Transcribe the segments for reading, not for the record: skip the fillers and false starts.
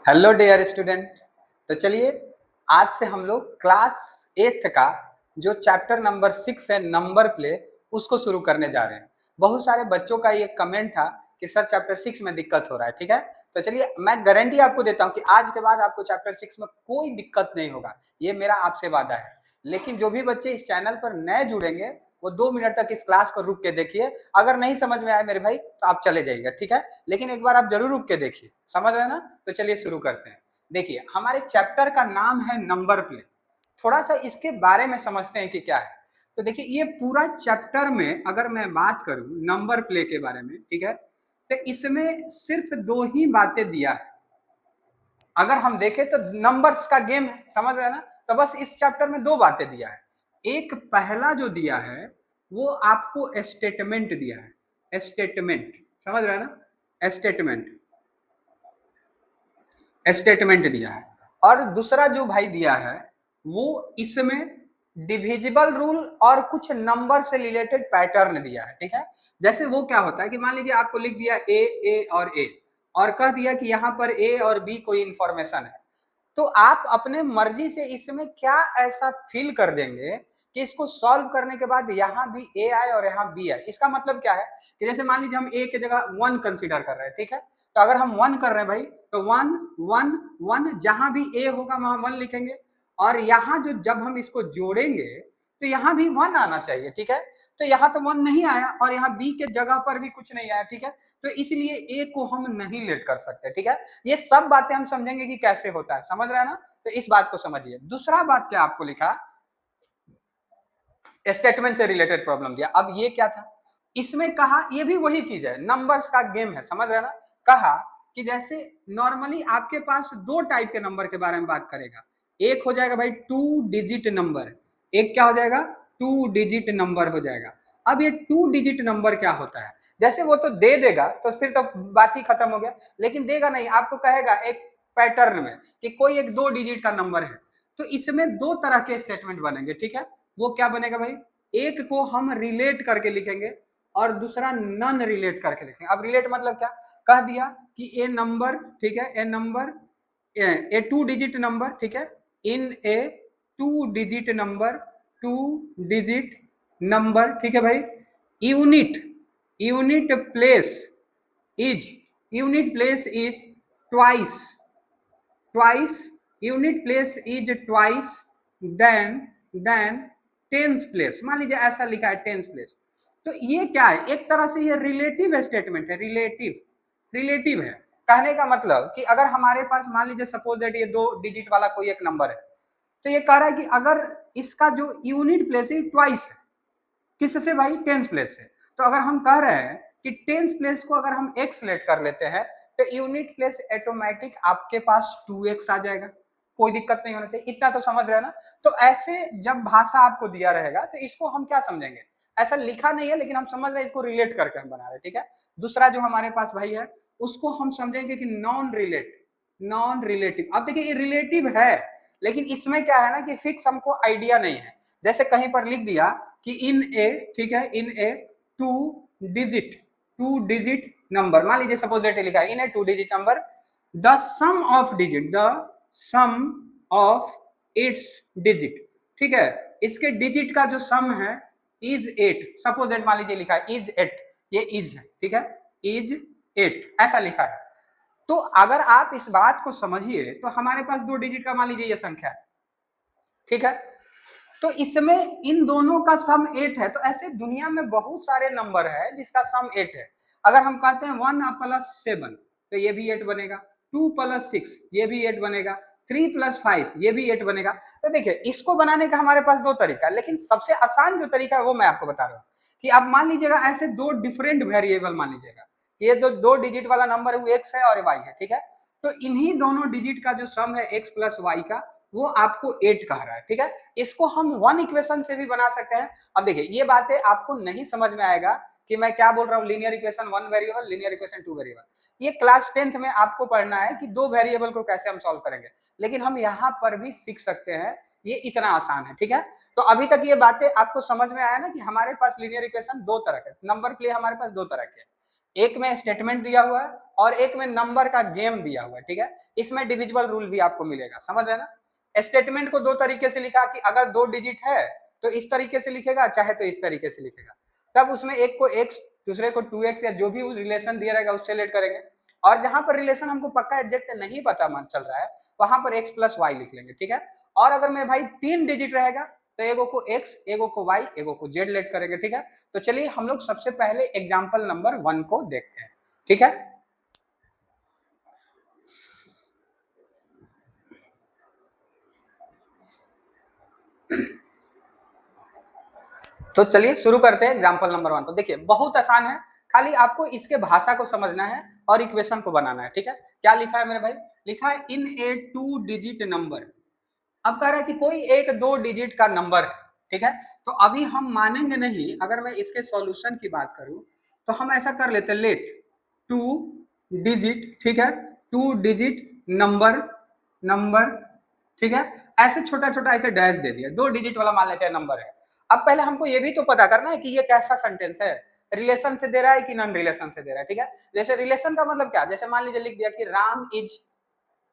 Hello dear student. तो चलिए आज से हम लोग क्लास 8th का जो चैप्टर नंबर 6 है नंबर प्ले उसको शुरू करने जा रहे हैं। बहुत सारे बच्चों का ये कमेंट था कि सर चैप्टर 6 में दिक्कत हो रहा है। ठीक है, तो चलिए मैं गारंटी आपको देता हूँ कि आज के बाद आपको चैप्टर 6 में कोई दिक्कत नहीं होगा, ये मेरा आपसे वादा है। लेकिन जो भी बच्चे इस चैनल पर नए जुड़ेंगे वो 2 मिनट तक इस क्लास को रुक के देखिए। अगर नहीं समझ में आए मेरे भाई तो आप चले जाइएगा, ठीक है, लेकिन एक बार आप जरूर रुक के देखिए। समझ रहे हैं ना? तो चलिए शुरू करते हैं। देखिए हमारे चैप्टर का नाम है नंबर प्ले। थोड़ा सा इसके बारे में समझते हैं कि क्या है। तो देखिए ये पूरा चैप्टर में अगर मैं बात करूं नंबर प्ले के बारे में, ठीक है, तो इसमें सिर्फ 2 ही बातें दिया है। अगर हम देखें तो नंबर्स का गेम है, समझ रहे हैं ना? तो बस इस चैप्टर में 2 बातें दिया है। एक पहला जो दिया है वो आपको स्टेटमेंट दिया है, स्टेटमेंट, समझ रहे हैं ना? स्टेटमेंट दिया है। और दूसरा जो भाई दिया है वो इसमें डिविजिबल रूल और कुछ नंबर से रिलेटेड पैटर्न दिया है। ठीक है, जैसे वो क्या होता है कि मान लीजिए आपको लिख दिया ए और कह दिया कि यहाँ पर ए और बी कोई इंफॉर्मेशन है, तो आप अपने मर्जी से इसमें क्या ऐसा फिल कर देंगे कि इसको सॉल्व करने के बाद यहाँ भी ए आए और यहाँ बी आए। इसका मतलब क्या है कि जैसे मान लीजिए हम ए की जगह 1 कंसीडर कर रहे हैं, ठीक है, तो अगर हम 1 कर रहे हैं भाई तो 1 1 1, जहां भी ए होगा वहां 1 लिखेंगे, और यहाँ जो जब हम इसको जोड़ेंगे तो यहाँ भी 1 आना चाहिए। ठीक है, तो यहाँ तो 1 नहीं आया और यहाँ बी के जगह पर भी कुछ नहीं आया। ठीक है, तो इसलिए ए को हम नहीं लेट कर सकते। ठीक है, ये सब बातें हम समझेंगे कि कैसे होता है, समझ रहे हैं ना? तो इस बात को समझिए। दूसरा बात क्या आपको लिखा, स्टेटमेंट से रिलेटेड प्रॉब्लम दिया। अब ये क्या था, इसमें कहा, ये भी वही चीज है, नंबर्स का गेम है, समझ रहे हैं ना? कहा कि जैसे नॉर्मली आपके पास 2 टाइप के नंबर के बारे में बात करेगा। एक हो जाएगा भाई 2 डिजिट नंबर, एक क्या हो जाएगा 2 डिजिट नंबर हो जाएगा। अब ये 2 डिजिट नंबर क्या होता है, जैसे वो तो दे देगा तो फिर तो बात ही खत्म हो गया, लेकिन देगा नहीं, आपको कहेगा एक पैटर्न में कि कोई एक 2 डिजिट का नंबर है। तो इसमें 2 तरह के स्टेटमेंट बनेंगे। ठीक है, वो क्या बनेगा भाई, एक को हम रिलेट करके लिखेंगे और दूसरा नॉन रिलेट करके लिखेंगे। अब रिलेट मतलब क्या, कह दिया कि ए नंबर, ठीक है, a number, a 2 digit number, ठीक है, in a 2 digit number, 2 digit number, ठीक है भाई, unit unit place is unit place is twice twice unit place is twice than tens place. मान लीजिए ऐसा लिखा है टेंस प्लेस, तो ये क्या है, एक तरह से ये रिलेटिव स्टेटमेंट है, रिलेटिव है। कहने का मतलब कि अगर हमारे पास मान लीजिए सपोज दैट ये 2 डिजिट वाला कोई एक नंबर है, तो ये कह रहा है कि अगर इसका जो यूनिट प्लेस है ट्वाइस है, किससे भाई, टेंस प्लेस से। तो अगर हम कह रहे हैं कि टेंस प्लेस को अगर हम एक्स लेट कर लेते हैं तो यूनिट प्लेस ऑटोमेटिक आपके पास 2x आ जाएगा, कोई दिक्कत नहीं होना चाहिए। इतना तो समझ रहे हैं ना? तो ऐसे जब भाषा आपको दिया रहेगा तो इसको हम क्या समझेंगे, ऐसा लिखा नहीं है लेकिन हम समझ रहे हैं, इसको रिलेट करके हम बना रहे हैं। ठीक है, दूसरा जो हमारे पास भाई है उसको हम समझेंगे कि नॉन रिलेटिव। अब देखिए ये रिलेटिव है लेकिन इसमें क्या है ना कि फिक्स हमको आइडिया नहीं है। जैसे कहीं पर लिख दिया कि इन ए, ठीक है, इन ए 2 डिजिट नंबर, मान लीजिए सपोज दैट लिखा है in a 2 digit number, the sum of its digit, ठीक है, इसके डिजिट का जो सम है इज 8। सपोज दैट मान लीजिए लिखा है इज 8, ये इज है, ठीक है, इज 8 ऐसा लिखा है। तो अगर आप इस बात को समझिए तो हमारे पास 2 डिजिट का मान लीजिए ये संख्या है, ठीक है, तो इसमें इन दोनों का सम 8 है। तो ऐसे दुनिया में बहुत सारे नंबर है जिसका सम 8 है। अगर हम कहते हैं 1 + 7 तो ये भी 8 बनेगा, 2 + 6 ये भी 8 बनेगा, 3 + 5 ये भी 8 बनेगा। तो देखिए इसको बनाने का हमारे पास 2 तरीका है, लेकिन सबसे आसान जो तरीका है वो मैं आपको बता रहा हूँ कि आप मान लीजिएगा ऐसे 2 डिफरेंट वेरिएबल मान लीजिएगा, ये जो 2 डिजिट वाला नंबर है वो x है और y है, ठीक है, तो इन्हीं दोनों डिजिट का जो सम है x + y का वो आपको 8 कह रहा है। ठीक है, इसको हम 1 इक्वेशन से भी बना सकते हैं। अब देखिए ये बातें आपको नहीं समझ में आएगा कि मैं क्या बोल रहा हूँ, linear equation 1 variable, linear equation 2 variable. ये क्लास 10th में आपको पढ़ना है कि 2 वेरिएबल को कैसे हम सॉल्व करेंगे, लेकिन हम यहाँ पर भी सीख सकते हैं, ये इतना आसान है। ठीक है, तो अभी तक ये बातें आपको समझ में आया ना कि हमारे पास लीनियर इक्वेशन 2 तरह के, नंबर प्ले हमारे पास 2 तरह के, एक में स्टेटमेंट दिया हुआ है और एक में नंबर का गेम दिया हुआ है, ठीक है। इसमें डिविजिबल रूल भी आपको मिलेगा, समझ रहे ना। स्टेटमेंट को दो तरीके से लिखा कि अगर 2 डिजिट है तो इस तरीके से लिखेगा, चाहे तो इस तरीके से लिखेगा। तब उसमें एक को x दूसरे को 2x या जो भी रिलेशन दिया रहेगा उससे लेट करेंगे। और जहां पर रिलेशन हमको पक्का एग्जैक्ट नहीं पता मान चल रहा है वहां पर x प्लस वाई लिख लेंगे, ठीक है। और अगर मेरे भाई 3 डिजिट रहेगा तो एगो को x, एगो को y, एगो को z लेट करेंगे, ठीक है। तो चलिए हम लोग सबसे पहले एग्जाम्पल नंबर 1 को देखते हैं, ठीक है। तो चलिए शुरू करते हैं एग्जाम्पल नंबर 1। तो देखिए बहुत आसान है, खाली आपको इसके भाषा को समझना है और इक्वेशन को बनाना है, ठीक है। क्या लिखा है मेरे भाई, लिखा है इन ए 2 डिजिट नंबर। अब कह रहा है कि कोई एक 2 डिजिट का नंबर है, ठीक है। तो अभी हम मानेंगे नहीं, अगर मैं इसके सॉल्यूशन की बात करूं तो हम ऐसा कर लेते हैं, लेट 2 डिजिट, ठीक है, 2 डिजिट नंबर, ठीक है। ऐसे छोटा छोटा ऐसे डैश दे दिया, 2 डिजिट वाला मान लेते हैं नंबर है। अब पहले हमको ये भी तो पता करना है कि ये कैसा सेंटेंस है, रिलेशन से दे रहा है कि नॉन रिलेशन से दे रहा है, ठीक है। जैसे रिलेशन का मतलब क्या, जैसे मान लीजिए लिख दिया कि Ram is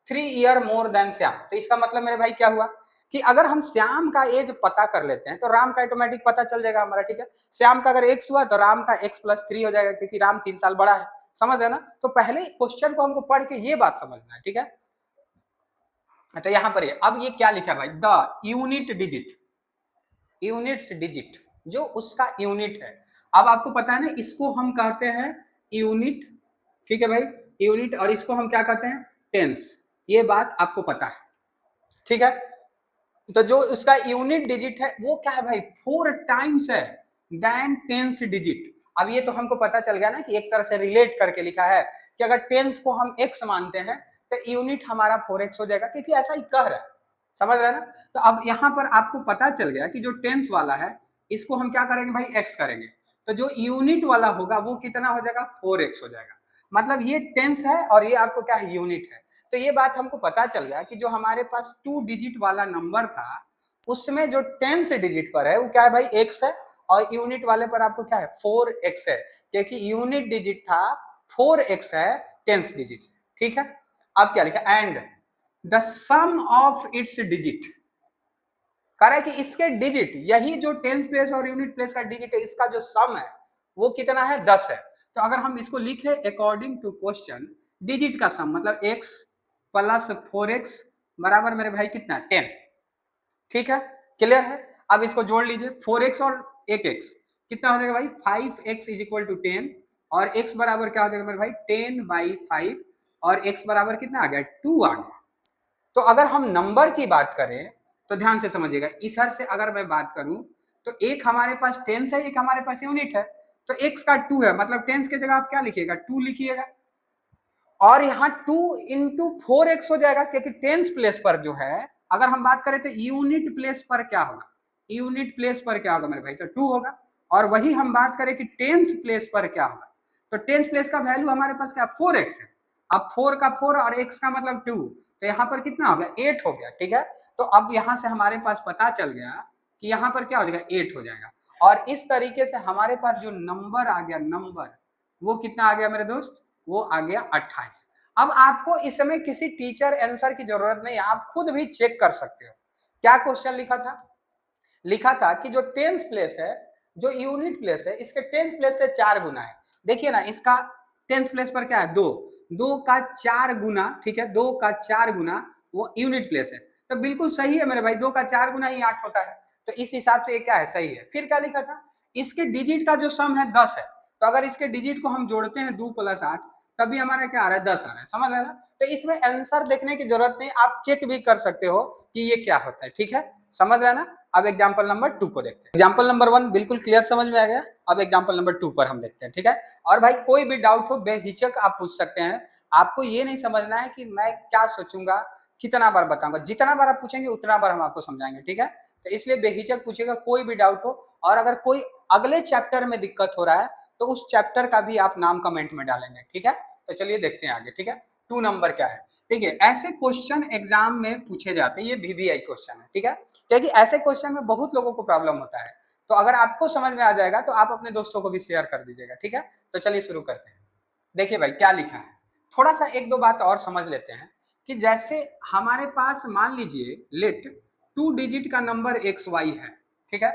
3 year more than Shyam, तो इसका मतलब मेरे भाई क्या हुआ कि अगर हम श्याम का एज पता कर लेते हैं तो राम का ऑटोमेटिक पता चल जाएगा हमारा, ठीक है। श्याम का अगर x हुआ तो राम का x प्लस 3 हो जाएगा, क्योंकि राम 3 साल बड़ा है, समझ रहे ना। तो पहले क्वेश्चन को हमको पढ़ के ये बात समझना है, ठीक है। तो यहाँ पर अब ये क्या लिखा है भाई, the unit digit, units digit जो उसका यूनिट है। अब आपको पता है ना, इसको हम कहते हैं यूनिट, ठीक है भाई, यूनिट। और इसको हम क्या कहते हैं, टेंस, ये बात आपको पता है, ठीक है। तो जो उसका यूनिट डिजिट है वो क्या है भाई, 4 टाइम्स है देन टेंस डिजिट। अब ये तो हमको पता चल गया ना कि एक तरह से रिलेट करके लिखा है कि अगर टेंस को हम x मानते हैं तो यूनिट हमारा 4x हो जाएगा, क्योंकि ऐसा ही कह रहा है, समझ रहे हैं ना। तो अब यहाँ पर आपको पता चल गया कि जो टेंस वाला है इसको हम क्या करेंगे भाई, x करेंगे। तो जो यूनिट वाला होगा वो कितना हो जाएगा, 4x हो जाएगा। मतलब ये टेंस है और ये आपको क्या है, यूनिट है। तो ये बात हमको पता चल गया कि जो हमारे पास 2 डिजिट वाला नंबर था उसमें जो 10 से डिजिट पर है वो क्या है भाई, x है। और यूनिट वाले पर आपको क्या है, 4x है, क्योंकि यूनिट डिजिट था 4x है 10 डिजिट, ठीक है। अब क्या लिखा, and the sum of its digit, कह रहा है कि इसके डिजिट, यही जो 10 प्लेस और यूनिट प्लेस का डिजिट है इसका जो सम है वो कितना है, 10 है। तो अगर हम इसको लिखे अकॉर्डिंग टू क्वेश्चन, डिजिट का सम मतलब x प्लस 4x बराबर मेरे भाई कितना, 10, ठीक है, क्लियर है। अब इसको जोड़ लीजिए, 4x और 1x कितना हो जाएगा भाई, 5x इज इक्वल टू 10, और x बराबर क्या हो जाएगा मेरे भाई, 10/5, और x बराबर कितना आ गया, 2 आ गया। तो अगर हम नंबर की बात करें तो ध्यान से समझिएगा, इधर से अगर मैं बात करूं तो एक हमारे पास टेंस है, एक हमारे पास यूनिट है। तो x का 2 है, मतलब टेंस की जगह आप क्या लिखिएगा, 2 लिखिएगा। और यहाँ 2 इंटू 4x हो जाएगा, क्योंकि टेंस प्लेस पर जो है, अगर हम बात करें तो यूनिट प्लेस पर क्या होगा, यूनिट प्लेस पर क्या होगा मेरे भाई, तो 2 होगा। और वही हम बात करें कि टेंस प्लेस पर क्या होगा, तो टेंस प्लेस का वैल्यू हमारे पास क्या, 4x है। अब 4 का 4 और x का मतलब 2, तो यहाँ पर कितना हो गया, 8 हो गया, ठीक है। तो अब यहाँ से हमारे पास पता चल गया कि यहाँ पर क्या हो जाएगा, 8 हो जाएगा। और इस तरीके से हमारे पास जो नंबर आ गया, नंबर वो कितना आ गया मेरे दोस्त, वो आ गया 28। अब आपको इसमें किसी टीचर आंसर की जरूरत नहीं, आप खुद भी चेक कर सकते हो। क्या क्वेश्चन लिखा था, लिखा था कि जो टेंस प्लेस है, जो यूनिट प्लेस है, इसके टेंस प्लेस से 4 गुना है। देखिए ना, इसका टेंस प्लेस पर क्या है, 2, 2 का 4 गुना, ठीक है, 2 का 4 गुना वो यूनिट प्लेस है। तो बिल्कुल सही है मेरे भाई, 2 का 4 गुना ही 8 होता है। तो इस हिसाब से ये क्या है, सही है। फिर क्या लिखा था, इसके डिजिट का जो सम है 10 है। तो अगर इसके डिजिट को हम जोड़ते हैं 2 + 8, तभी हमारा क्या आ रहा है, 10 आ रहा है, समझ रहे हैं ना। तो इसमें आंसर देखने की जरूरत नहीं, आप चेक भी कर सकते हो कि ये क्या होता है, ठीक है, समझ रहे हैं ना। अब एग्जाम्पल नंबर 2 को देखते हैं। एग्जाम्पल नंबर 1 बिल्कुल क्लियर समझ में आ गया। अब एग्जाम्पल नंबर 2 पर हम देखते हैं, ठीक है। और भाई कोई भी डाउट हो बेहिचक आप पूछ सकते हैं। आपको ये नहीं समझना है कि मैं क्या सोचूंगा, कितना बार बताऊंगा, जितना बार आप पूछेंगे उतना बार हम आपको समझाएंगे, ठीक है। तो इसलिए बेहिचक पूछेगा, कोई भी डाउट हो। और अगर कोई अगले चैप्टर में दिक्कत हो रहा है तो उस चैप्टर का भी आप नाम कमेंट में डालेंगे, ठीक है। तो चलिए देखते हैं आगे, ठीक है। 2 नंबर क्या है, ठीक है। ऐसे क्वेश्चन एग्जाम में पूछे जाते हैं, ये VBI क्वेश्चन है, ठीक है। क्योंकि ऐसे क्वेश्चन में बहुत लोगों को प्रॉब्लम होता है। तो अगर आपको समझ में आ जाएगा तो आप अपने दोस्तों को भी शेयर कर दीजिएगा, ठीक है। तो चलिए शुरू करते हैं। देखिए भाई क्या लिखा है, थोड़ा सा एक दो बात और समझ लेते हैं कि जैसे हमारे पास मान लीजिए लेट 2 डिजिट का नंबर एक्स वाई है, ठीक है।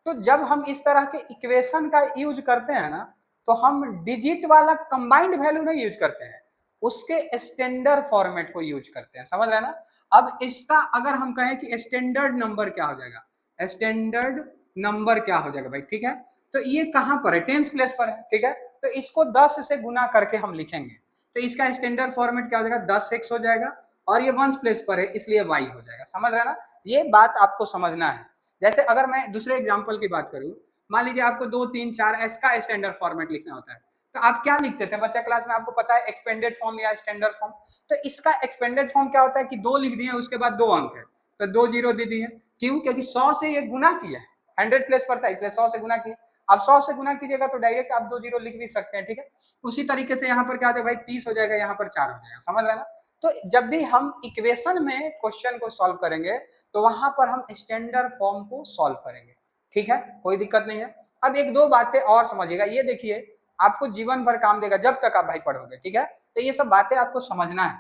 तो जब हम इस तरह के इक्वेशन का यूज करते हैं ना, तो हम डिजिट वाला कंबाइंड वैल्यू नहीं यूज करते हैं, उसके स्टैंडर्ड फॉर्मेट को यूज करते हैं, समझ रहे हैं ना। अब इसका अगर हम कहें कि स्टैंडर्ड नंबर क्या हो जाएगा, स्टैंडर्ड नंबर क्या हो जाएगा भाई, ठीक है। तो ये कहां पर है, टेंस प्लेस पर है, ठीक है। तो इसको 10 से गुना करके हम लिखेंगे, तो इसका स्टैंडर्ड फॉर्मेट क्या हो जाएगा, 10x हो जाएगा, और ये वंस प्लेस पर है इसलिए y हो जाएगा, समझ रहे हैं ना। ये बात आपको समझना है। जैसे अगर मैं दूसरे एग्जांपल की बात करूं, मान लीजिए आपको 2 3 4 एस का स्टैंडर्ड फॉर्मेट लिखना होता है, तो आप क्या लिखते थे बच्चा क्लास में, आपको पता है एक्सपेंडेड फॉर्म या स्टैंडर्ड फॉर्म। तो इसका एक्सपेंडेड फॉर्म क्या होता है कि 2 लिख दिए उसके बाद 2 अंक है, तो 2 जीरो दे दिए, क्यों, क्योंकि 100 से ये गुना किया है, 100 प्लेस पर था इसलिए 100 से गुना किया। अब 100 से गुना कीजिएगा तो डायरेक्ट आप 2 जीरो लिख भी सकते हैं, ठीक है। उसी तरीके से यहाँ पर क्या हो जाएगा भाई, 30 हो जाएगा, यहाँ पर 4 हो जाएगा, समझ रहे हैं ना। तो जब भी हम इक्वेशन में क्वेश्चन को सॉल्व करेंगे तो वहां पर हम स्टैंडर्ड फॉर्म को सॉल्व करेंगे, ठीक है, कोई दिक्कत नहीं है। अब एक दो बातें और समझिएगा, ये देखिए आपको जीवन भर काम देगा जब तक आप भाई पढ़ोगे, ठीक है। तो ये सब बातें आपको समझना है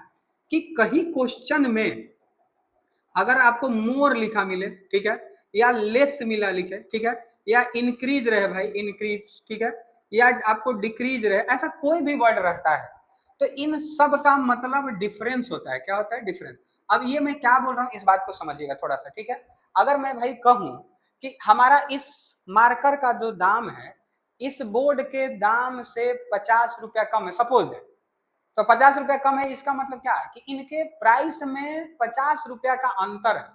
कि कहीं क्वेश्चन में अगर आपको मोर लिखा मिले, ठीक है, या लेस मिला लिखे, ठीक है, या इंक्रीज रहे भाई इंक्रीज, ठीक है, या आपको डिक्रीज रहे, ऐसा कोई भी वर्ड रहता है, तो इन सब का मतलब डिफरेंस होता है। क्या होता है, डिफरेंस। अब ये मैं क्या बोल रहा हूँ इस बात को समझिएगा थोड़ा सा, ठीक है। अगर मैं भाई कहूं कि हमारा इस मार्कर का जो दाम है इस बोर्ड के दाम से 50 रुपया कम है, सपोज दे, तो 50 रुपया कम है, इसका मतलब क्या है कि इनके प्राइस में 50 रुपया का अंतर है।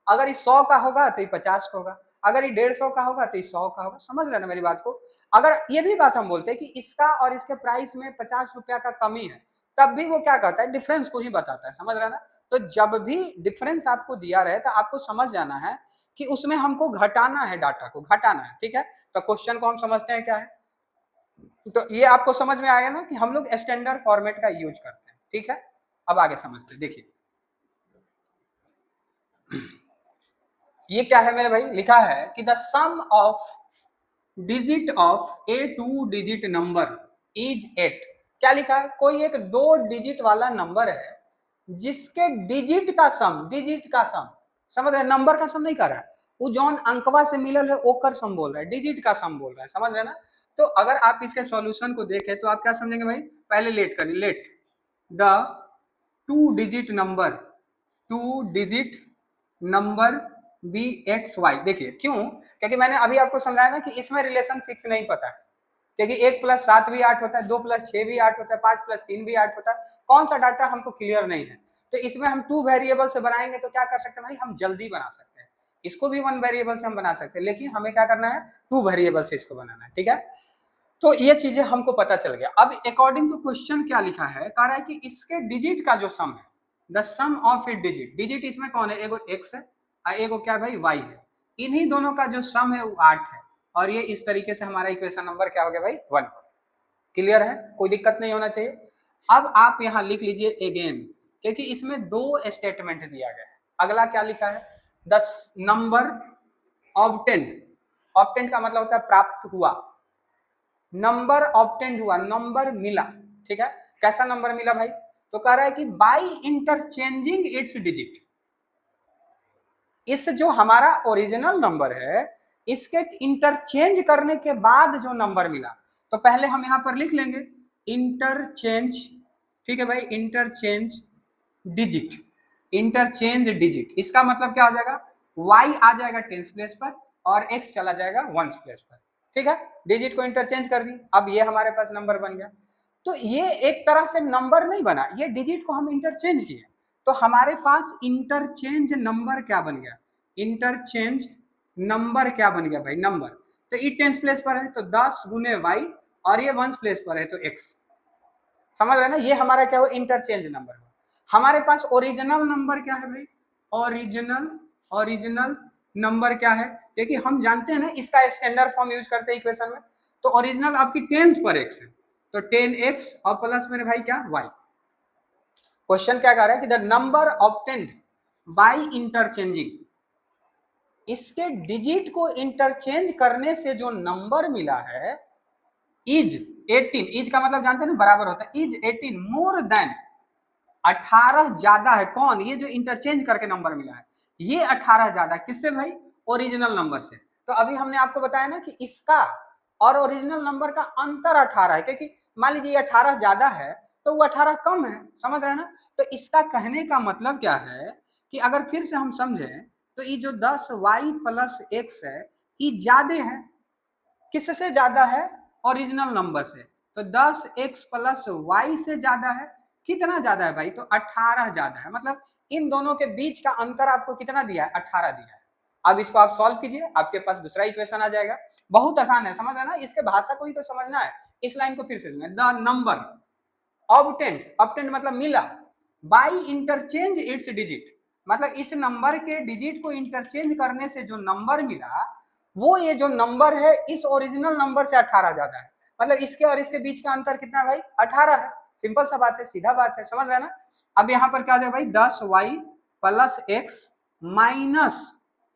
अगर ये 100 का होगा तो ये 50 का होगा, अगर ये 150 का होगा तो ये 100 का होगा, समझ रहे ना मेरी बात को। अगर ये भी बात हम बोलते हैं कि इसका और इसके प्राइस में 50 रुपया का कमी है, तब भी वो क्या करता है, डिफरेंस को ही बताता है, समझ रहे ना। तो जब भी डिफरेंस आपको दिया रहे तो आपको समझ जाना है कि उसमें हमको घटाना है, डाटा को घटाना है, ठीक है। तो क्वेश्चन को हम समझते हैं क्या है, तो ये आपको समझ में आया ना कि हम लोग स्टैंडर्ड फॉर्मेट का यूज करते हैं, ठीक है। अब आगे समझते हैं, देखिए ये क्या है मेरे भाई, लिखा है कि the sum of digit of a 2 digit number is 8। क्या लिखा है, कोई एक 2 डिजिट वाला नंबर है जिसके डिजिट का सम, डिजिट का सम, समझ रहे, नंबर का सम नहीं कर रहा है, वो जौन अंकवा से मिलल है ओकर सम बोल रहा है, डिजिट का सम बोल रहा है, समझ रहे ना। तो अगर आप इसके सॉल्यूशन को देखें तो आप क्या समझेंगे भाई, पहले लेट करिए, let the 2 digit number, 2 digit number be x y. देखिए क्यों, क्योंकि मैंने अभी आपको समझाया ना कि इसमें रिलेशन फिक्स नहीं पता है, क्योंकि 1 + 7 भी 8 होता है, 2 + 6 भी 8 होता है, 5 + 3 भी 8 होता है, कौन सा डाटा हमको क्लियर नहीं है। तो इसमें हम 2 वेरिएबल से बनाएंगे तो क्या कर सकते हैं भाई, हम जल्दी बना सकते हैं, इसको भी 1 वेरिएबल से हम बना सकते हैं, लेकिन हमें क्या करना है, 2 वेरिएबल से इसको बनाना है, ठीक है। तो ये चीजें हमको पता चल गया। अब अकॉर्डिंग टू क्वेश्चन क्या लिखा है, कह रहा है कि इसके डिजिट का जो सम है, the sum of a digit, digit इसमें कौन है, एगो एक्स है और एगो क्या भाई वाई है, इन्हीं दोनों का जो सम है वो 8 है, और ये इस तरीके से हमारा इक्वेशन नंबर क्या हो गया भाई, 1। क्लियर है, कोई दिक्कत नहीं होना चाहिए। अब आप यहाँ लिख लीजिए अगेन, क्योंकि इसमें 2 स्टेटमेंट दिया गया है। अगला क्या लिखा है, द नंबर ऑब्टेंड, ऑब्टेंड का मतलब होता है प्राप्त हुआ, नंबर ऑब्टेंड हुआ, नंबर मिला, ठीक है। कैसा नंबर मिला भाई, तो कह रहा है कि बाय इंटरचेंजिंग इट्स डिजिट, इस जो हमारा ओरिजिनल नंबर है इसके इंटरचेंज करने के बाद जो नंबर मिला, तो पहले हम यहां पर लिख लेंगे इंटरचेंज, ठीक है भाई, इंटरचेंज डिजिट, इंटरचेंज डिजिट, इसका मतलब क्या हो जाएगा, y आ जाएगा टेंस प्लेस पर और x चला जाएगा वंस प्लेस पर, ठीक है। डिजिट को इंटरचेंज कर दी, अब ये हमारे पास नंबर बन गया। तो ये एक तरह से नंबर नहीं बना, ये डिजिट को हम इंटरचेंज किए, तो हमारे पास इंटरचेंज नंबर क्या बन गया, इंटरचेंज नंबर क्या बन गया भाई, नंबर। तो ई टेंस प्लेस पर है तो 10 गुने y, और ये वंस प्लेस पर है तो x, समझ रहे ना, ये हमारा क्या हुआ, इंटरचेंज नंबर हुआ। हमारे पास ओरिजिनल नंबर क्या है भाई, ओरिजिनल, ओरिजिनल नंबर क्या है, क्योंकि हम जानते हैं ना इसका स्टैंडर्ड फॉर्म यूज करते हैं इक्वेशन में, तो ओरिजिनल आपकी टेंस पर x है, तो 10x और प्लस मेरे भाई क्या y। क्वेश्चन क्या कह रहा है कि the number obtained by interchanging, इसके डिजिट को इंटरचेंज करने से जो नंबर मिला है इज 18 इज का मतलब जानते हैं ना बराबर होता है, इज 18 मोर देन 18 ज्यादा है कौन, ये जो इंटरचेंज करके नंबर मिला है ये 18 ज्यादा किससे भाई, ओरिजिनल नंबर से। तो अभी हमने आपको बताया ना कि इसका और ओरिजिनल नंबर का अंतर 18 है, क्योंकि मान लीजिए 18 ज्यादा है तो वो 18 कम है, समझ रहे हैं ना। तो इसका कहने का मतलब क्या है कि अगर फिर से हम समझें तो ये जो 10y प्लस x है ये ज्यादा है, किससे ज्यादा है, ओरिजिनल नंबर से। तो 10x प्लस y से ज्यादा है, कितना ज्यादा है भाई, तो 18 ज्यादा है। मतलब इन दोनों के बीच का अंतर आपको कितना दिया है, 18 दिया है। अब इसको आप सॉल्व कीजिए, आपके पास दूसरा इक्वेशन आ जाएगा। बहुत आसान है, समझ रहे ना, इसके भाषा को ही तो समझना है। इस लाइन को फिर से सुनिए, द नंबर ऑब्टेंड मतलब मिला, बाई इंटरचेंज इट्स डिजिट, मतलब इस नंबर के डिजिट को इंटरचेंज करने से जो नंबर मिला वो ये जो नंबर है इस ओरिजिनल नंबर से 18 ज्यादा है। मतलब इसके और इसके बीच का अंतर कितना भाई, 18 है। सिंपल सा बात है, सीधा बात है, समझ रहे हैं ना। अब यहाँ पर क्या हो जाएगा भाई, 10y plus x minus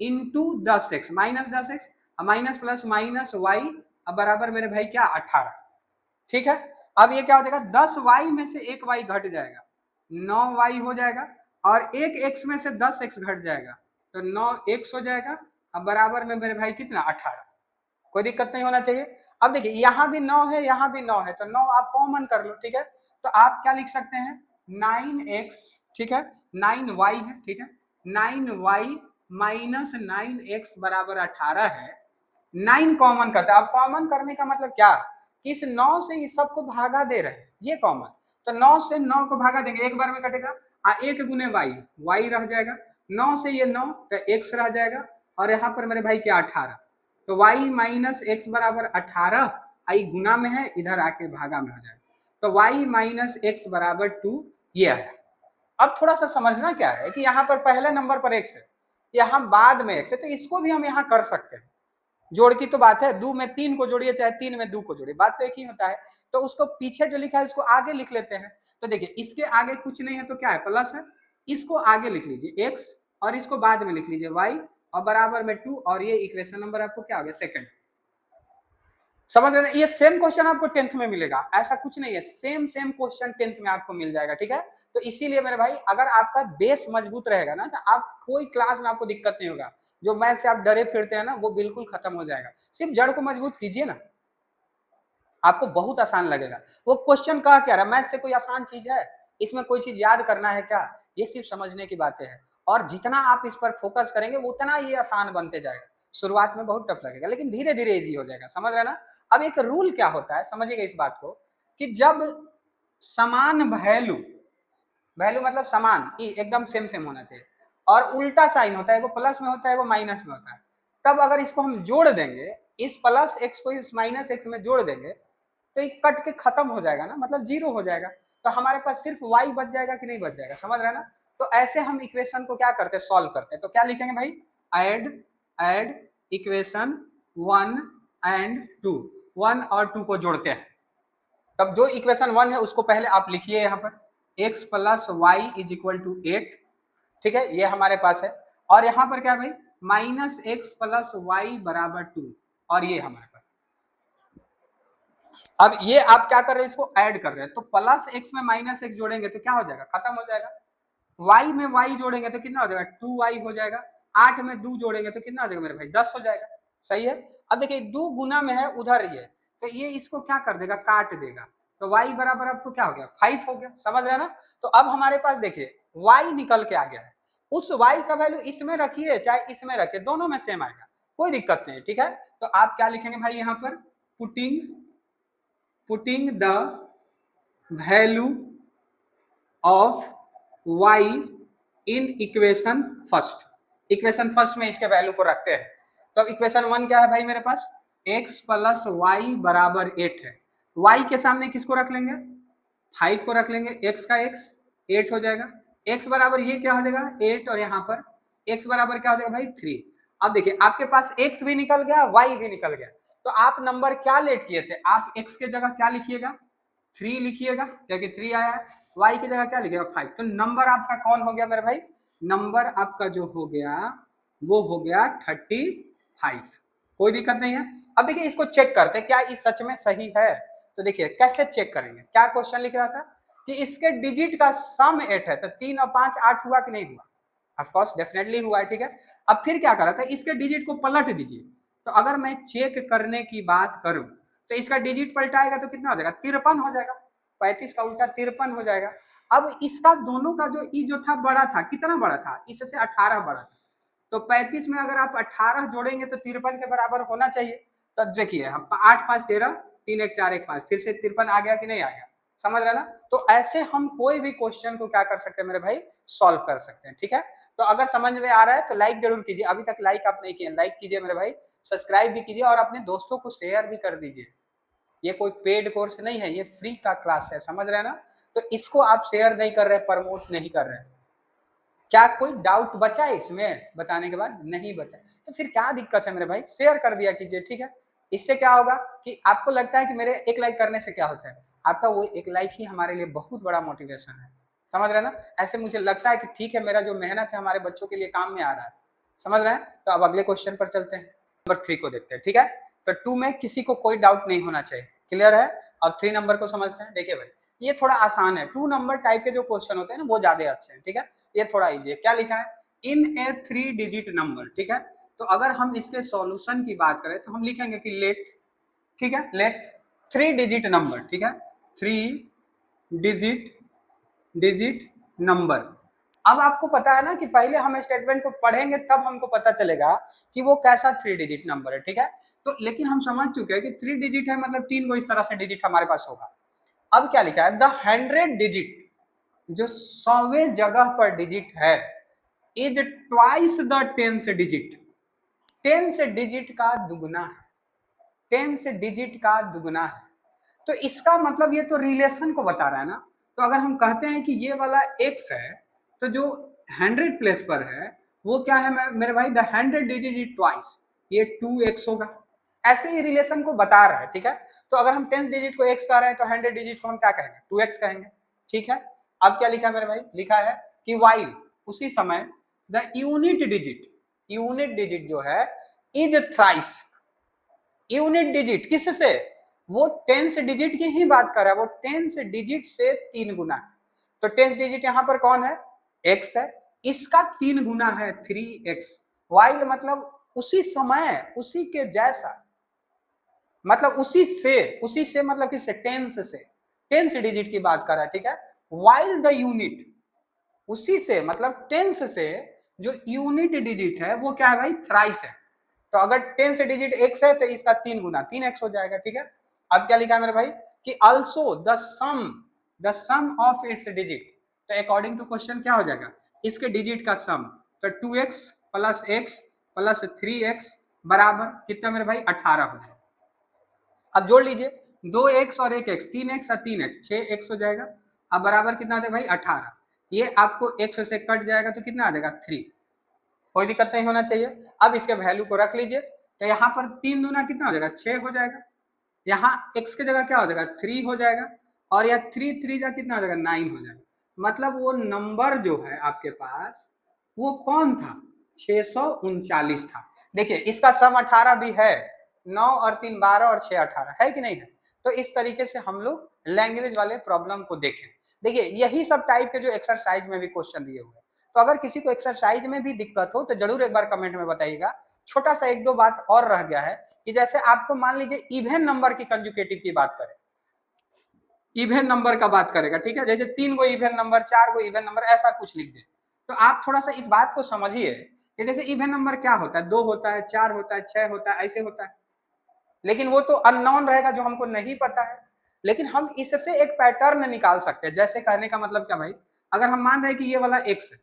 into 10x, minus 10x minus plus minus y अब बराबर मेरे भाई क्या, 18। ठीक है, अब ये क्या हो जाएगा, 10y में से एक y घट जाएगा, 9y हो जाएगा, और एक x में से 10x घट जाएगा तो 9x हो जाएगा। अब बराबर में मेरे भाई कितना, 18। कोई दिक्कत नहीं होना चाहिए। अब देखिए यहाँ भी 9 है, यहाँ भी 9 है, तो 9 आप कॉमन कर लो, ठीक है। तो आप क्या लिख सकते हैं, 9x, ठीक है, 9y है, ठीक है, 9y माइनस 9x बराबर 18 है। 9 कॉमन करते हैं, अब कॉमन करने का मतलब क्या कि इस 9 से इस सबको भागा दे रहे हैं, ये कॉमन। तो 9 से 9 को भागा देंगे, एक बार में कटेगा, एक गुने y रह जाएगा, 9 से ये 9 तो x रह जाएगा, और यहाँ पर मेरे भाई क्या, 18। तो y माइनस एक्स बराबर 18, आई गुना में है, इधर आके भागा में हो जाएगा, तो y माइनस एक्स बराबर 2 ये आया। अब थोड़ा सा समझना क्या है कि यहाँ पर पहले नंबर पर x है, यहाँ बाद में x है, तो इसको भी हम यहाँ कर सकते हैं। जोड़ की तो बात है, 2 में 3 को जोड़िए चाहे 3 में 2 को जोड़िए, बात तो एक ही होता है। तो उसको पीछे जो लिखा है इसको आगे लिख लेते हैं। तो देखिए इसके आगे कुछ नहीं है तो क्या है, प्लस है, इसको आगे लिख लीजिए x और इसको बाद में लिख लीजिए y और बराबर में 2, और ये इक्वेशन नंबर आपको क्या हो गया, सेकंड। समझ रहे हैं, ये सेम क्वेश्चन आपको 10th में मिलेगा, ऐसा कुछ नहीं है, सेम क्वेश्चन 10th में आपको मिल जाएगा, ठीक है। तो इसीलिए मेरे भाई अगर आपका बेस मजबूत रहेगा ना तो आप कोई क्लास में आपको दिक्कत नहीं होगा। जो मैथ से आप डरे फिरते हैं ना वो बिल्कुल खत्म हो जाएगा। सिर्फ जड़ को मजबूत कीजिए ना, आपको बहुत आसान लगेगा। वो क्वेश्चन कहा क्या रहा, मैथ से कोई आसान चीज है, इसमें कोई चीज याद करना है क्या, ये सिर्फ समझने की बातें हैं। और जितना आप इस पर फोकस करेंगे उतना ये आसान बनते जाएगा। शुरुआत में बहुत टफ लगेगा लेकिन धीरे धीरे इजी हो जाएगा, समझ रहे ना। अब एक रूल क्या होता है, समझिएगा इस बात को, कि जब समान वैल्यू मतलब समान एकदम सेम होना चाहिए, और उल्टा साइन होता है, वो प्लस में होता है वो माइनस में होता है, तब अगर इसको हम जोड़ देंगे, इस प्लस एक्स को इस माइनस एक्स में जोड़ देंगे तो ये कट के खत्म हो जाएगा ना, मतलब जीरो हो जाएगा। तो हमारे पास सिर्फ y बच जाएगा कि नहीं बच जाएगा, समझ रहे हैं ना। तो ऐसे हम इक्वेशन को क्या करते हैं, सॉल्व करते हैं। तो क्या लिखेंगे भाई, ऐड इक्वेशन 1 एंड 2, 1 और 2 को जोड़ते हैं। तब जो इक्वेशन 1 है उसको पहले आप लिखिए यहाँ पर, x plus y is equal to 8, ठीक है, ये हमारे पास है। और यहाँ पर क्या भाई, माइनस एक्स प्लस वाई बराबर 2, और ये हमारे पास। अब ये आप क्या कर रहे हैं, इसको ऐड कर रहे हैं, तो प्लस एक्स में माइनस एक्स जोड़ेंगे तो क्या हो जाएगा, खत्म हो जाएगा। y में y जोड़ेंगे तो कितना हो जाएगा, 2y हो जाएगा। 8 में 2 जोड़ेंगे तो कितना हो जाएगा मेरे भाई, 10 हो जाएगा। सही है। अब देखिए 2 गुना में है उधर ये, तो ये इसको क्या कर देगा, काट देगा, तो y बराबर आपको क्या हो गया, 5 हो गया, समझ रहे हैं ना। तो अब हमारे पास देखिए y निकल के आ गया है, उस y का वैल्यू इसमें रखिए चाहे इसमें रखिए, दोनों में सेम आएगा, कोई दिक्कत नहीं, ठीक है। तो आप क्या लिखेंगे भाई, यहाँ पर putting the value of y in equation first, equation first में इसके वैल्यू को रखते हैं। तो इक्वेशन 1 क्या है भाई मेरे पास, x प्लस वाई बराबर 8 है, y के सामने किसको रख लेंगे, 5 को रख लेंगे, x का x 8 हो जाएगा, x बराबर ये क्या हो जाएगा 8, और यहाँ पर x बराबर क्या हो जाएगा भाई 3। अब देखिए आपके पास x भी निकल गया, y भी निकल गया, तो आप नंबर क्या लेट किए थे, आप x के जगह क्या लिखिएगा, 3 लिखिएगा, क्योंकि 3 आया है। y की जगह क्या लिखिएगा 5, तो नंबर आपका कौन हो गया मेरे भाई, नंबर आपका जो हो गया वो हो गया 35। कोई दिक्कत नहीं है। अब देखिए इसको चेक करते हैं क्या ये सच में सही है। तो देखिए कैसे चेक करेंगे, क्या क्वेश्चन लिख रहा था कि इसके डिजिट का सम 8 है, तो 3 और 5 8 हुआ कि नहीं हुआ? ऑफ कोर्स डेफिनेटली हुआ है, ठीक है। अब फिर क्या कर रहा था, इसके डिजिट को पलट दीजिए। तो अगर मैं चेक करने की बात करूं तो इसका डिजिट पलटाएगा तो कितना हो जाएगा, 53 हो जाएगा। 35 का उल्टा 53 हो जाएगा। अब इसका दोनों का जो ई जो था बड़ा था, कितना बड़ा था, इससे 18 बड़ा था। तो 35 में अगर आप 18 जोड़ेंगे तो 53 के बराबर होना चाहिए। तो देखिए हम 8 5 13, 3 1 4 1 5, फिर से 53 आ गया कि नहीं आ गया, समझ रहे ना। तो ऐसे हम कोई भी क्वेश्चन को क्या कर सकते हैं मेरे भाई, सॉल्व कर सकते हैं, ठीक है। तो अगर समझ में आ रहा है तो लाइक जरूर कीजिए, अभी तक लाइक आप नहीं किए, लाइक कीजिए मेरे भाई, सब्सक्राइब भी कीजिए और अपने दोस्तों को शेयर भी कर दीजिए। ये कोई पेड कोर्स नहीं है, ये फ्री का क्लास है, समझ रहे हैं ना। तो इसको आप शेयर नहीं कर रहे, प्रमोट नहीं कर रहे। क्या कोई डाउट बचा है इसमें बताने के बाद? नहीं बचा। तो फिर क्या दिक्कत है मेरे भाई, शेयर कर दिया कीजिए, ठीक है। इससे क्या होगा कि आपको लगता है कि मेरे एक लाइक करने से क्या होता है, आपका वो एक लाइक ही हमारे लिए बहुत बड़ा मोटिवेशन है, समझ रहे हैं ना। ऐसे मुझे लगता है कि ठीक है, मेरा जो मेहनत है हमारे बच्चों के लिए काम में आ रहा है, समझ रहे हैं। तो अब अगले क्वेश्चन पर चलते हैं, नंबर 3 को देखते हैं, ठीक है। तो 2 में किसी को कोई डाउट नहीं होना चाहिए, क्लियर है। अब 3 नंबर को समझते हैं। देखिए भाई ये थोड़ा आसान है, 2 नंबर टाइप के जो क्वेश्चन होते हैं ना वो ज्यादा अच्छे हैं, ठीक है। ये थोड़ा इजी है। क्या लिखा है, इन ए 3 डिजिट नंबर, ठीक है। तो अगर हम इसके सॉल्यूशन की बात करें तो हम लिखेंगे कि लेट, ठीक है, लेट 3 डिजिट नंबर, ठीक है, 3 डिजिट नंबर। अब आपको पता है ना कि पहले हम स्टेटमेंट को पढ़ेंगे तब हमको पता चलेगा कि वो कैसा 3 डिजिट नंबर है, ठीक है। तो लेकिन हम समझ चुके हैं कि 3 डिजिट है मतलब 3 को इस तरह से डिजिट हमारे पास होगा। अब क्या लिखा है, द 100 डिजिट, जो 100वें जगह पर डिजिट है, is twice the 10th digit, 10th digit का दुगुना है, 10th डिजिट का दुगुना है। तो इसका मतलब ये तो रिलेशन को बता रहा है ना। तो अगर हम कहते हैं कि ये वाला x है तो जो 100 प्लेस पर है वो क्या है मेरे भाई, द 100 डिजिट इज ट्वाइस, ये 2x होगा। ऐसे ही रिलेशन को बता रहा है, ठीक है। तो अगर हम 10th डिजिट को x कह रहे हैं तो 100 डिजिट को हम क्या कहेंगे, 2x कहेंगे, ठीक है। अब क्या लिखा है मेरे भाई, लिखा है कि वाइल, उसी समय, द यूनिट डिजिट जो है इज थ्राइस, यूनिट डिजिट किससे, वो 10th डिजिट की ही बात कर रहा है, वो 10th डिजिट से 3 गुना है। तो 10th डिजिट यहां पर कौन है, x है, इसका 3 गुना है 3x। वाइल मतलब उसी समय, उसी के जैसा, मतलब उसी से मतलब किससे, 10th से, 10th डिजिट की बात कर रहा है, ठीक है। वाइल द यूनिट, उसी से मतलब 10th से जो यूनिट डिजिट है वो क्या है भाई, थ्राइस है। तो अगर 10th डिजिट x है तो इसका 3 गुना 3x हो जाएगा, ठीक है। अब क्या लिखा है मेरे भाई कि also the sum of its digit, तो अकॉर्डिंग टू क्वेश्चन क्या हो जाएगा, इसके डिजिट का सम, तो 2x plus x plus 3x बराबर कितना मेरे भाई, 18 हो जाएगा। अब जोड़ लीजिए 2x और 1x, 3x और 3x, 6x हो जाएगा। अब बराबर कितना आता है भाई, 18। ये आपको x से कट जाएगा तो कितना आ जाएगा, 3, कोई दिक्कत नहीं होना चाहिए। अब इसके वैल्यू को रख लीजिए, तो यहाँ पर 3 दूना कितना हो जाएगा, 6 हो जाएगा। यहाँ x की जगह क्या हो जाएगा, 3 हो जाएगा, और यह 3 3 जा कितना हो जाएगा, 9 हो जाएगा। मतलब वो नंबर जो है आपके पास वो कौन था, 639 था। देखिए इसका सम 18 भी है, 9 और 3 12 और 6 18 है कि नहीं है। तो इस तरीके से हम लोग लैंग्वेज वाले प्रॉब्लम को देखें। देखिए यही सब टाइप के जो एक्सरसाइज में भी क्वेश्चन दिए हुए हैं। तो अगर किसी को एक्सरसाइज में भी दिक्कत हो तो जरूर एक बार कमेंट में बताइएगा। छोटा सा एक दो बात और रह गया है कि जैसे आपको मान लीजिए इवन नंबर की कंजुगेटिव की बात करें, इवन नंबर का बात करेगा, ठीक है, जैसे 3 गो इवन नंबर, 4 गो इवन नंबर, ऐसा कुछ लिख दे। तो आप थोड़ा सा इस बात को समझिए कि जैसे इवन नंबर क्या होता है, 2 होता है, 4 होता है, 6 होता है, ऐसे होता है। लेकिन वो तो अननोन रहेगा जो हमको नहीं पता है। लेकिन हम इससे एक पैटर्न निकाल सकते हैं। जैसे कहने का मतलब क्या भाई, अगर हम मान रहे हैं कि ये वाला x है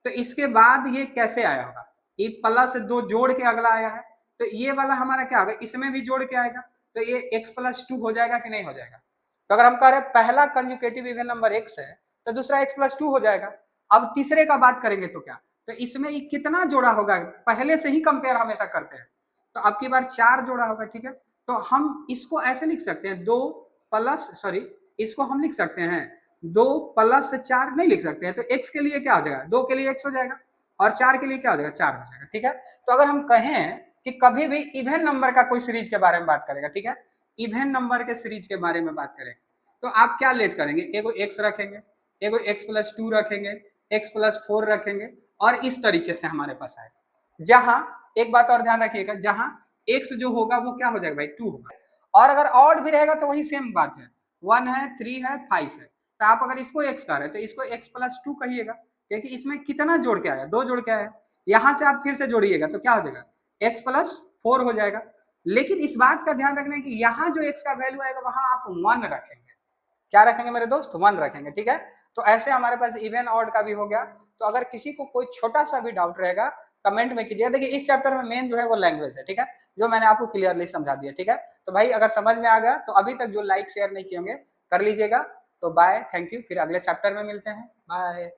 तो इसके बाद ये कैसे आया होगा, ये प्लस 2 जोड़ के अगला आया है, तो ये वाला हमारा क्या होगा, इसमें भी जोड़ के आएगा, तो ये x प्लस 2 हो जाएगा कि नहीं हो जाएगा। तो अगर हम कह रहे हैं पहला कंजुगेटिव इवन नंबर x है तो दूसरा x प्लस 2 हो जाएगा। अब तीसरे का बात करेंगे तो क्या, तो इसमें कितना जोड़ा होगा, पहले से ही कंपेयर हमेशा करते हैं, तो अब की बार 4 जोड़ा होगा, ठीक है। तो हम इसको ऐसे लिख सकते हैं, 2 प्लस, सॉरी इसको हम लिख सकते हैं 2 प्लस 4 नहीं लिख सकते हैं, तो x के लिए क्या हो जाएगा, 2 के लिए x हो जाएगा और 4 के लिए क्या हो जाएगा, 4 हो जाएगा, ठीक है। तो अगर हम कहें कि कभी भी इवन नंबर का कोई सीरीज के बारे में बात करेगा, ठीक है, इवन नंबर के सीरीज के बारे में बात करें तो आप क्या लेट करेंगे, एगो x रखेंगे, एगो x+2 रखेंगे, x+4 रखेंगे और इस तरीके से हमारे पास आएगा। जहां एक बात और ध्यान रखिएगा, जहां x जो होगा वो क्या हो जाएगा भाई 2 होगा, और अगर ऑड भी रहेगा तो वही सेम बात है, 1 है, 3 है, 5 है। तो आप अगर इसको x कह रहे हैं तो इसको x+2 कहिएगा, क्योंकि इसमें कितना जोड़ के आया, 2 जोड़ के आया। यहां से आप फिर से जोड़िएगा तो क्या हो जाएगा, x+4 हो जाएगा। लेकिन इस बात का ध्यान रखना है कि यहाँ जो x का वैल्यू आएगा वहां आप 1 रखेंगे। क्या रखेंगे मेरे दोस्त, 1 रखेंगे, ठीक है। तो ऐसे हमारे पास इवन ऑड का भी हो गया। तो अगर किसी को कोई छोटा सा भी डाउट रहेगा कमेंट में कीजिए। देखिए इस चैप्टर में मेन जो है वो लैंग्वेज है, ठीक है, जो मैंने आपको क्लियरली समझा दिया, ठीक है। तो भाई अगर समझ में आ गया तो अभी तक जो लाइक शेयर नहीं किए होंगे कर लीजिएगा। तो बाय, थैंक यू, फिर अगले चैप्टर में मिलते हैं, बाय।